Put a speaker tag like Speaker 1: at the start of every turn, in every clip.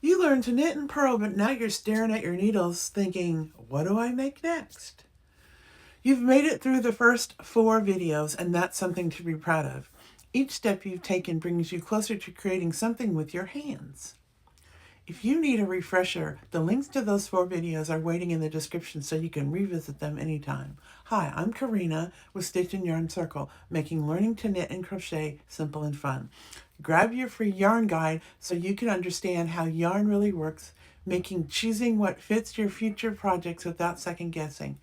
Speaker 1: You learned to knit and purl, but now you're staring at your needles thinking, what do I make next? You've made it through the first 4 videos, and that's something to be proud of. Each step you've taken brings you closer to creating something with your hands. If you need a refresher, the links to those 4 videos are waiting in the description so you can revisit them anytime. Hi, I'm Karina with Stitch and Yarn Circle, making learning to knit and crochet simple and fun. Grab your free yarn guide so you can understand how yarn really works, making choosing what fits your future projects without second guessing.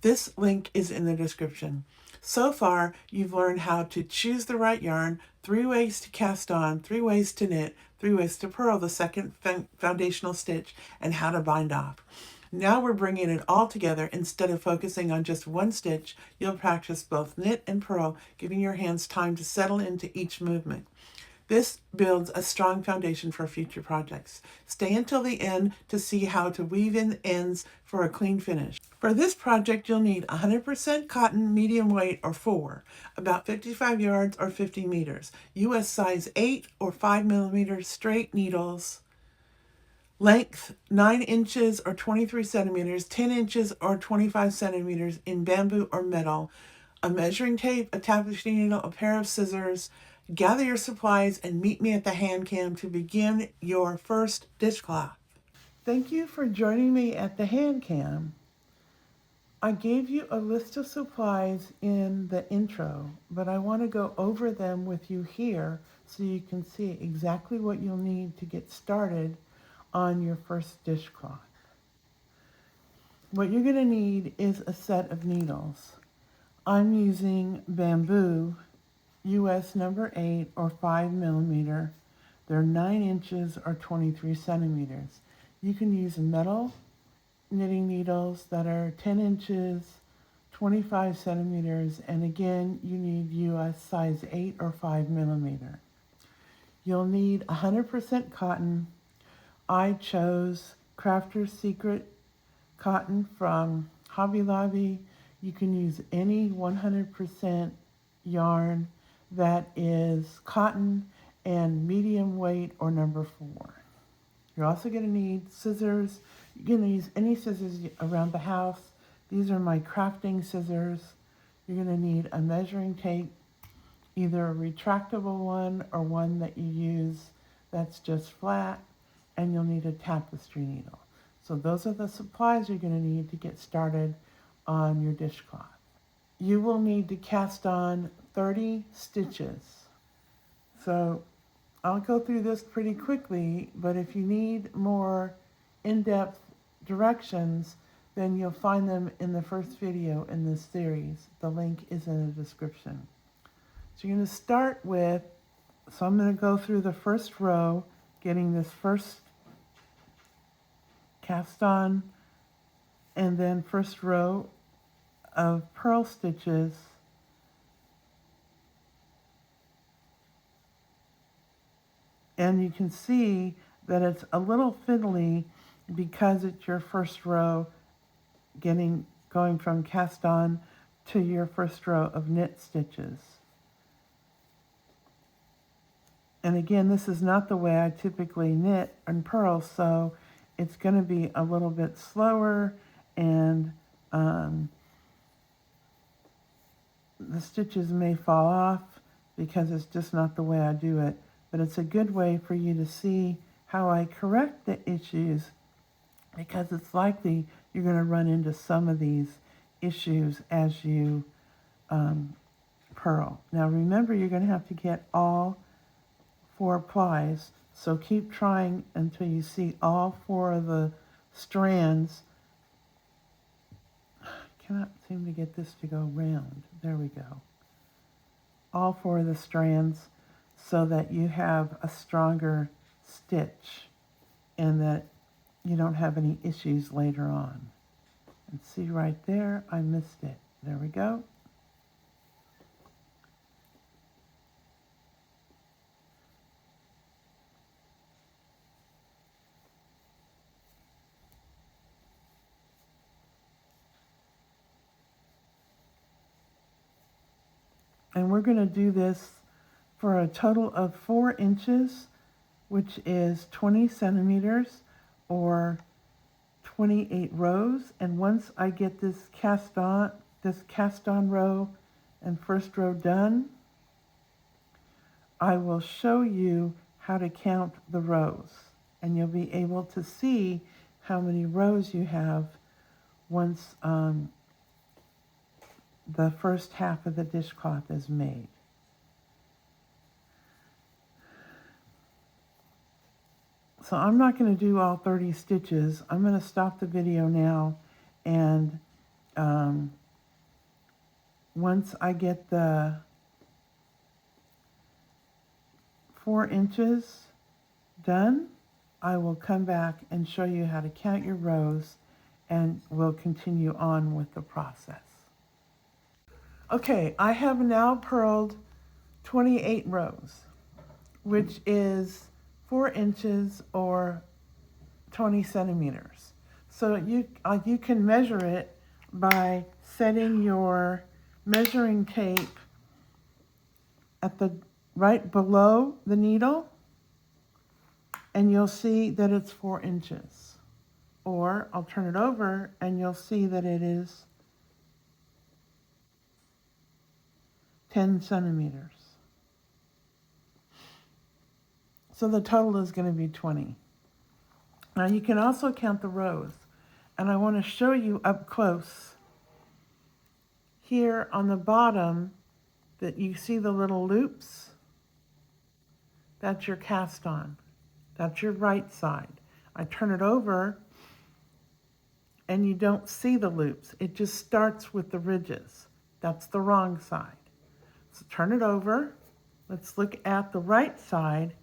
Speaker 1: This link is in the description. So far, you've learned how to choose the right yarn, 3 ways to cast on, 3 ways to knit, 3 ways to purl the second foundational stitch, and how to bind off. Now we're bringing it all together. Instead of focusing on just one stitch, you'll practice both knit and purl, giving your hands time to settle into each movement. This builds a strong foundation for future projects. Stay until the end to see how to weave in ends for a clean finish. For this project, you'll need 100% cotton, medium weight, or 4, about 55 yards or 50 meters, US size 8 or 5 millimeters straight needles, length 9 inches or 23 centimeters, 10 inches or 25 centimeters in bamboo or metal, a measuring tape, a tapestry needle, a pair of scissors. Gather your supplies and meet me at the hand cam to begin your first dishcloth. Thank you for joining me at the hand cam. I gave you a list of supplies in the intro, but I want to go over them with you here so you can see exactly what you'll need to get started on your first dishcloth. What you're going to need is a set of needles. I'm using bamboo, US number 8 or 5 millimeter. They're 9 inches or 23 centimeters. You can use metal knitting needles that are 10 inches, 25 centimeters, and again, you need US size 8 or 5 millimeter. You'll need 100% cotton. I chose Crafter's Secret cotton from Hobby Lobby. You can use any 100% yarn that is cotton and medium weight or number 4. You're also going to need scissors. You're going to use any scissors around the house. These are my crafting scissors. You're going to need a measuring tape, either a retractable one or one that you use that's just flat, and you'll need a tapestry needle. So those are the supplies you're going to need to get started on your dishcloth. You will need to cast on 30 stitches. So I'll go through this pretty quickly, but if you need more in-depth directions, then you'll find them in the first video in this series. The link is in the description. So you're going to start with, so I'm going to go through the first row, getting this first cast on, and then first row of purl stitches. And you can see that it's a little fiddly because it's your first row going from cast on to your first row of knit stitches. And again, this is not the way I typically knit and purl, so it's going to be a little bit slower, and the stitches may fall off because it's just not the way I do it. But it's a good way for you to see how I correct the issues, because it's likely you're going to run into some of these issues as you purl. Now remember, you're going to have to get all 4 plies, so keep trying until you see all 4 of the strands. I cannot seem to get this to go round. There we go. All 4 of the strands, so that you have a stronger stitch and that you don't have any issues later on. And see right there, I missed it. There we go. And we're going to do this for a total of 4 inches. which is 20 centimeters or 28 rows. And once I get this cast on row and first row done, I will show you how to count the rows, and you'll be able to see how many rows you have once the first half of the dishcloth is made. So I'm not going to do all 30 stitches. I'm going to stop the video now, and once I get the 4 inches done, I will come back and show you how to count your rows, and we'll continue on with the process. Okay, I have now purled 28 rows, which is 4 inches or 20 centimeters. So you can measure it by setting your measuring tape at the right below the needle, and you'll see that it's 4 inches. Or I'll turn it over and you'll see that it is 10 centimeters. So the total is going to be 20. Now you can also count the rows, and I want to show you up close. Here on the bottom, that you see the little loops, that's your cast on. That's your right side. I turn it over and you don't see the loops. It just starts with the ridges. That's the wrong side. So turn it over. Let's look at the right side,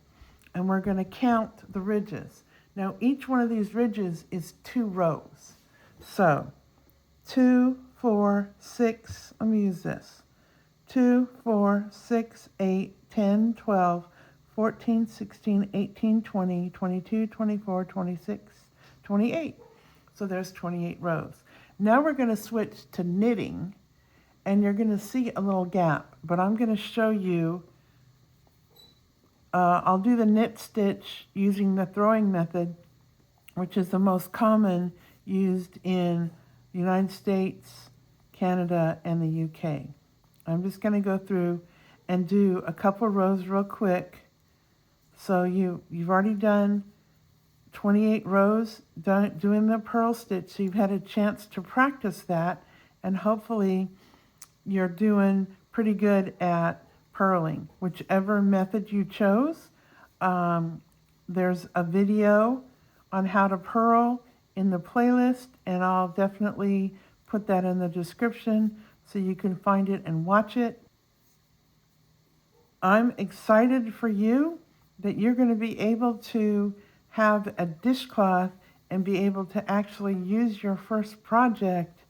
Speaker 1: and we're going to count the ridges. Now each one of these ridges is 2 rows. So 2, 4, 6, let me use this. 2, 4, 6, 8, 10, 12, 14, 16, 18, 20, 22, 24, 26, 28. So there's 28 rows. Now we're going to switch to knitting, and you're going to see a little gap, but I'm going to show you. I'll do the knit stitch using the throwing method, which is the most common used in the United States, Canada, and the UK. I'm just going to go through and do a couple rows real quick. So you've already done 28 rows doing the purl stitch, so you've had a chance to practice that, and hopefully you're doing pretty good at purling. Whichever method you chose, there's a video on how to purl in the playlist, and I'll definitely put that in the description so you can find it and watch it. I'm excited for you that you're going to be able to have a dishcloth and be able to actually use your first project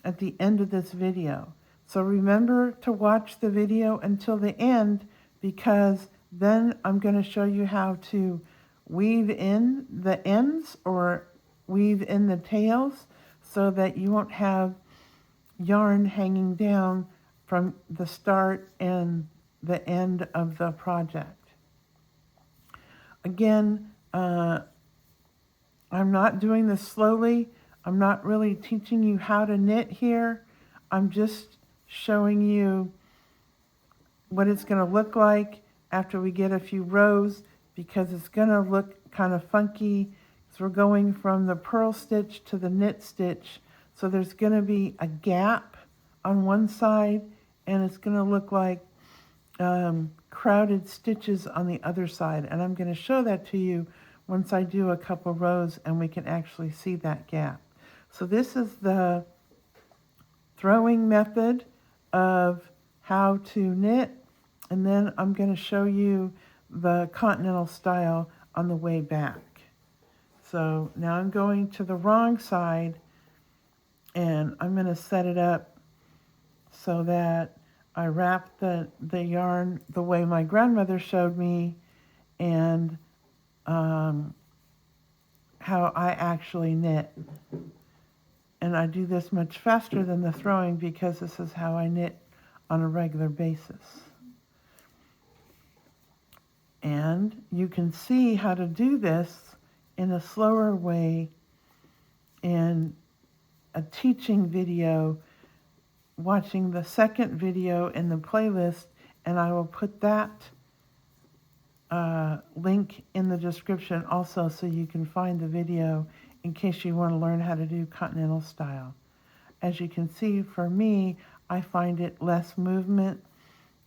Speaker 1: at the end of this video. So remember to watch the video until the end, because then I'm going to show you how to weave in the ends or weave in the tails so that you won't have yarn hanging down from the start and the end of the project. Again, I'm not doing this slowly. I'm not really teaching you how to knit here. I'm just showing you what it's going to look like after we get a few rows, because it's going to look kind of funky. So we're going from the purl stitch to the knit stitch. So there's going to be a gap on one side, and it's going to look like crowded stitches on the other side. And I'm going to show that to you once I do a couple rows and we can actually see that gap. So this is the throwing method of how to knit, and then I'm going to show you the continental style on the way back. So now I'm going to the wrong side, and I'm going to set it up so that I wrap the yarn the way my grandmother showed me, and how I actually knit. And I do this much faster than the throwing because this is how I knit on a regular basis. And you can see how to do this in a slower way in a teaching video, watching the second video in the playlist, and I will put that link in the description also so you can find the video in case you want to learn how to do continental style. As you can see, for me, I find it less movement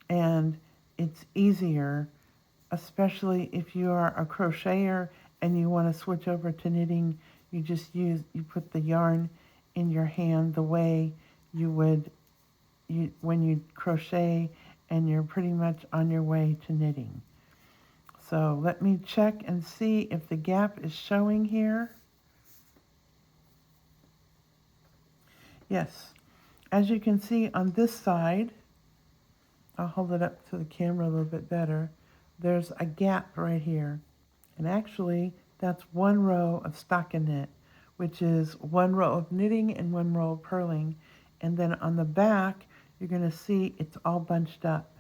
Speaker 1: and it's easier, especially if you are a crocheter and you want to switch over to knitting. You put the yarn in your hand the way you would when you crochet, and you're pretty much on your way to knitting. So let me check and see if the gap is showing here. Yes, as you can see on this side, I'll hold it up to the camera a little bit better, there's a gap right here. And actually, that's one row of stockinette, which is one row of knitting and one row of purling. And then on the back, you're going to see it's all bunched up.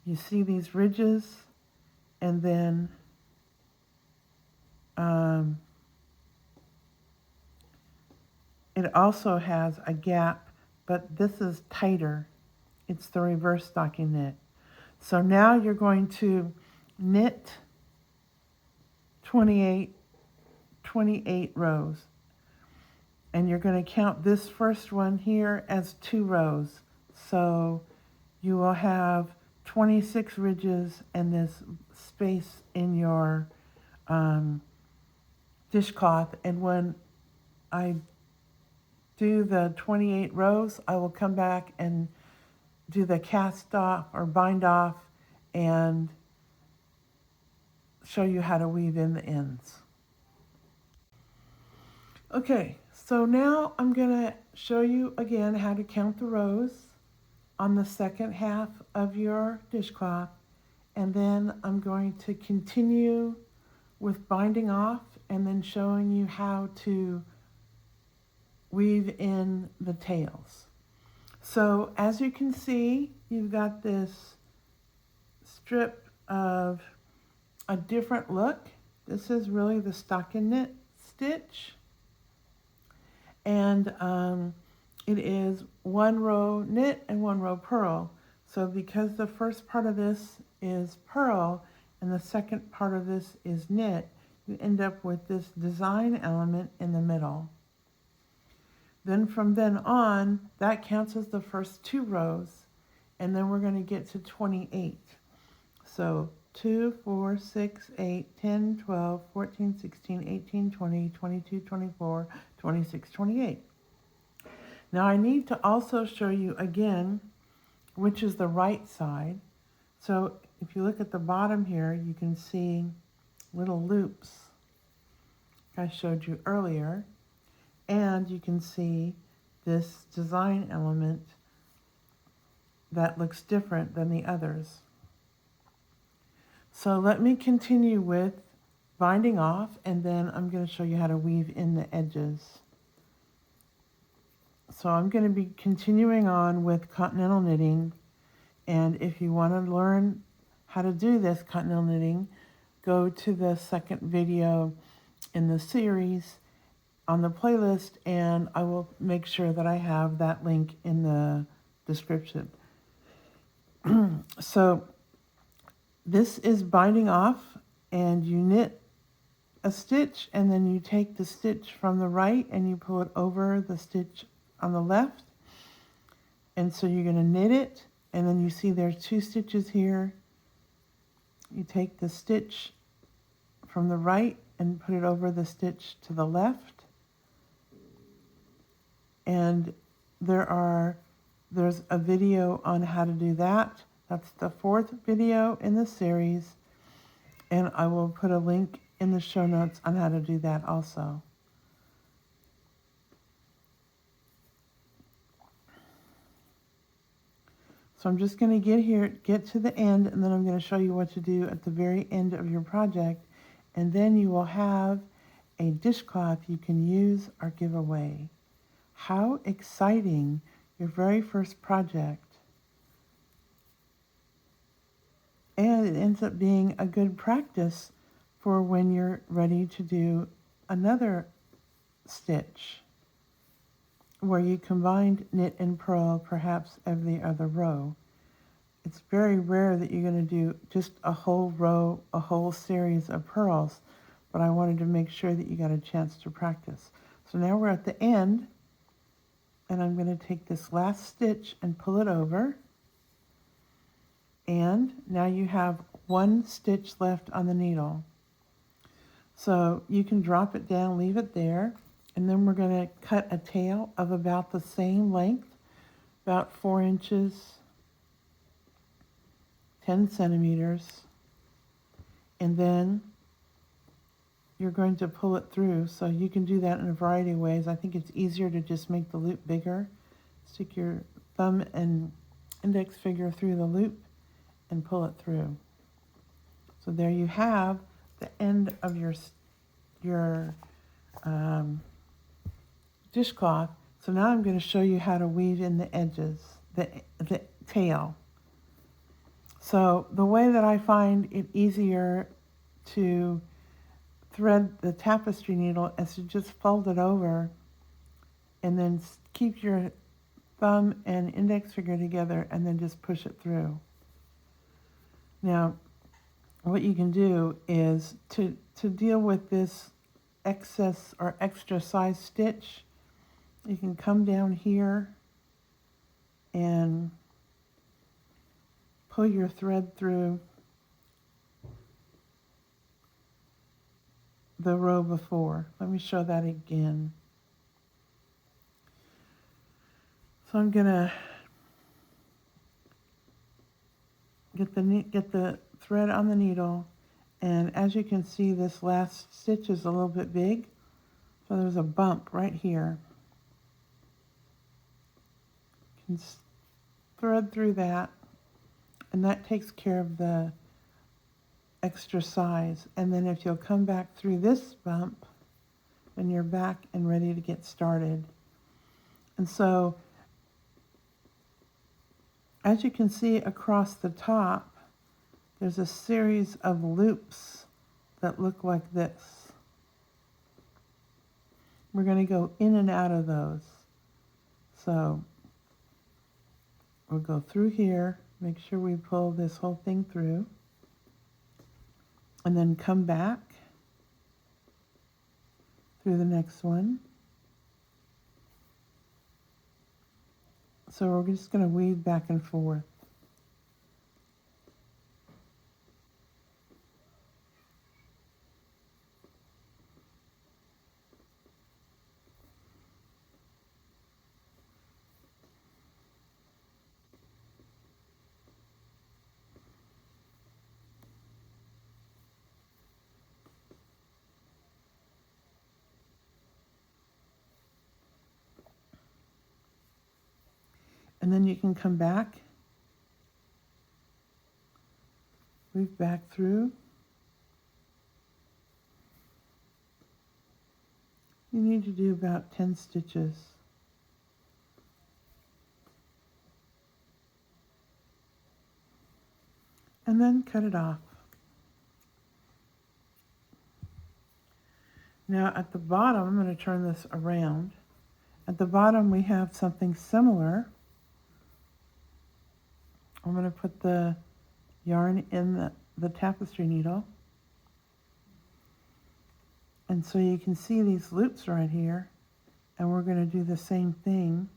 Speaker 1: You see these ridges, and then it also has a gap, but this is tighter. It's the reverse stockinette. So now you're going to knit 28 rows. And you're going to count this first one here as 2 rows. So you will have 26 ridges and this space in your dishcloth. And when I do the 28 rows, I will come back and do the cast off or bind off and show you how to weave in the ends. Okay, so now I'm going to show you again how to count the rows on the second half of your dishcloth, and then I'm going to continue with binding off and then showing you how to weave in the tails. So as you can see, you've got this strip of a different look. This is really the stockinette stitch, and it is one row knit and one row purl. So because the first part of this is purl and the second part of this is knit, you end up with this design element in the middle. Then from then on, that counts as the first 2 rows, and then we're going to get to 28. So 2, 4, 6, 8, 10, 12, 14, 16, 18, 20, 22, 24, 26, 28. Now I need to also show you again which is the right side. So if you look at the bottom here, you can see little loops I showed you earlier, and you can see this design element that looks different than the others. So let me continue with binding off, and then I'm going to show you how to weave in the edges. So I'm going to be continuing on with continental knitting, and if you want to learn how to do this continental knitting, go to the second video in the series on the playlist, and I will make sure that I have that link in the description. So this is binding off, and you knit a stitch, and then you take the stitch from the right and you pull it over the stitch on the left. And so you're going to knit it, and then you see there's 2 stitches here. You take the stitch from the right and put it over the stitch to the left. And there's a video on how to do that. That's the 4th video in the series, and I will put a link in the show notes on how to do that also. So I'm just going to get to the end, and then I'm going to show you what to do at the very end of your project, and then you will have a dishcloth you can use or give away. How exciting, your very first project. And it ends up being a good practice for when you're ready to do another stitch where you combined knit and purl perhaps every other row. It's very rare that you're going to do just a whole row, a whole series of purls, but I wanted to make sure that you got a chance to practice. So now we're at the end, and I'm going to take this last stitch and pull it over. And now you have one stitch left on the needle. So you can drop it down, leave it there, and then we're going to cut a tail of about the same length, about 4 inches, 10 centimeters, and then you're going to pull it through. So you can do that in a variety of ways. I think it's easier to just make the loop bigger. Stick your thumb and index finger through the loop and pull it through. So there you have the end of your dishcloth. So now I'm going to show you how to weave in the edges, the tail. So the way that I find it easier to thread the tapestry needle is to just fold it over and then keep your thumb and index finger together and then just push it through. Now, what you can do is to deal with this excess or extra size stitch, you can come down here and pull your thread through the row before. Let me show that again. So I'm gonna get the thread on the needle, and as you can see, this last stitch is a little bit big, so there's a bump right here. You can thread through that, and that takes care of the extra size. And then if you'll come back through this bump, then you're back and ready to get started. And so as you can see across the top, there's a series of loops that look like this. We're going to go in and out of those. So we'll go through here, make sure we pull this whole thing through, and then come back through the next one. So we're just going to weave back and forth. And then you can come back, weave back through. You need to do about 10 stitches. And then cut it off. Now at the bottom, I'm going to turn this around. At the bottom we have something similar. I'm going to put the yarn in the tapestry needle. And so you can see these loops right here. And we're going to do the same thing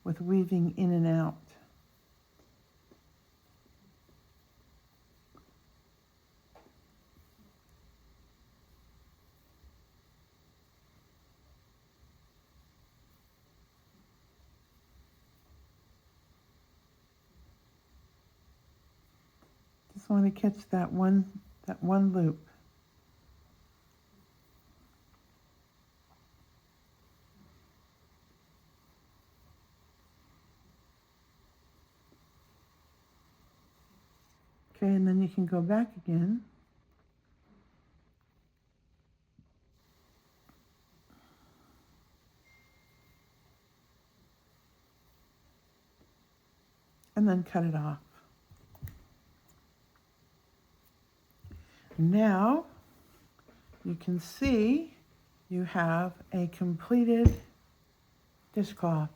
Speaker 1: with weaving in and out. Just want to catch that one loop. Okay, and then you can go back again. And then cut it off. Now you can see you have a completed dishcloth.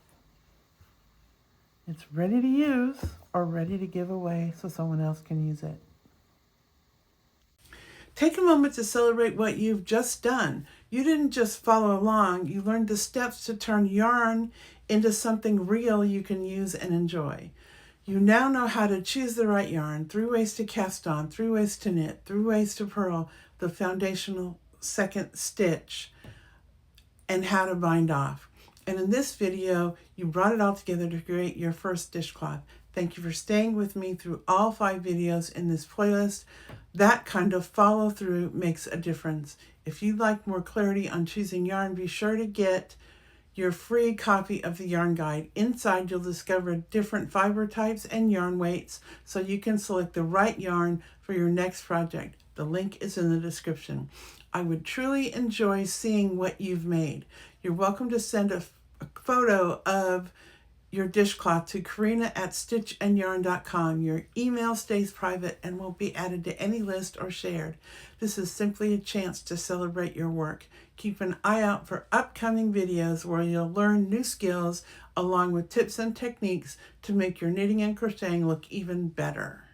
Speaker 1: It's ready to use or ready to give away so someone else can use it. Take a moment to celebrate what you've just done. You didn't just follow along, you learned the steps to turn yarn into something real you can use and enjoy. You now know how to choose the right yarn, 3 ways to cast on, 3 ways to knit, 3 ways to purl, the foundational second stitch, and how to bind off. And in this video, you brought it all together to create your first dishcloth. Thank you for staying with me through all 5 videos in this playlist. That kind of follow through makes a difference. If you'd like more clarity on choosing yarn, be sure to get your free copy of the yarn guide. Inside, you'll discover different fiber types and yarn weights so you can select the right yarn for your next project. The link is in the description. I would truly enjoy seeing what you've made. You're welcome to send a photo of your dishcloth to Karina@stitchandyarn.com. Your email stays private and won't be added to any list or shared. This is simply a chance to celebrate your work. Keep an eye out for upcoming videos where you'll learn new skills along with tips and techniques to make your knitting and crocheting look even better.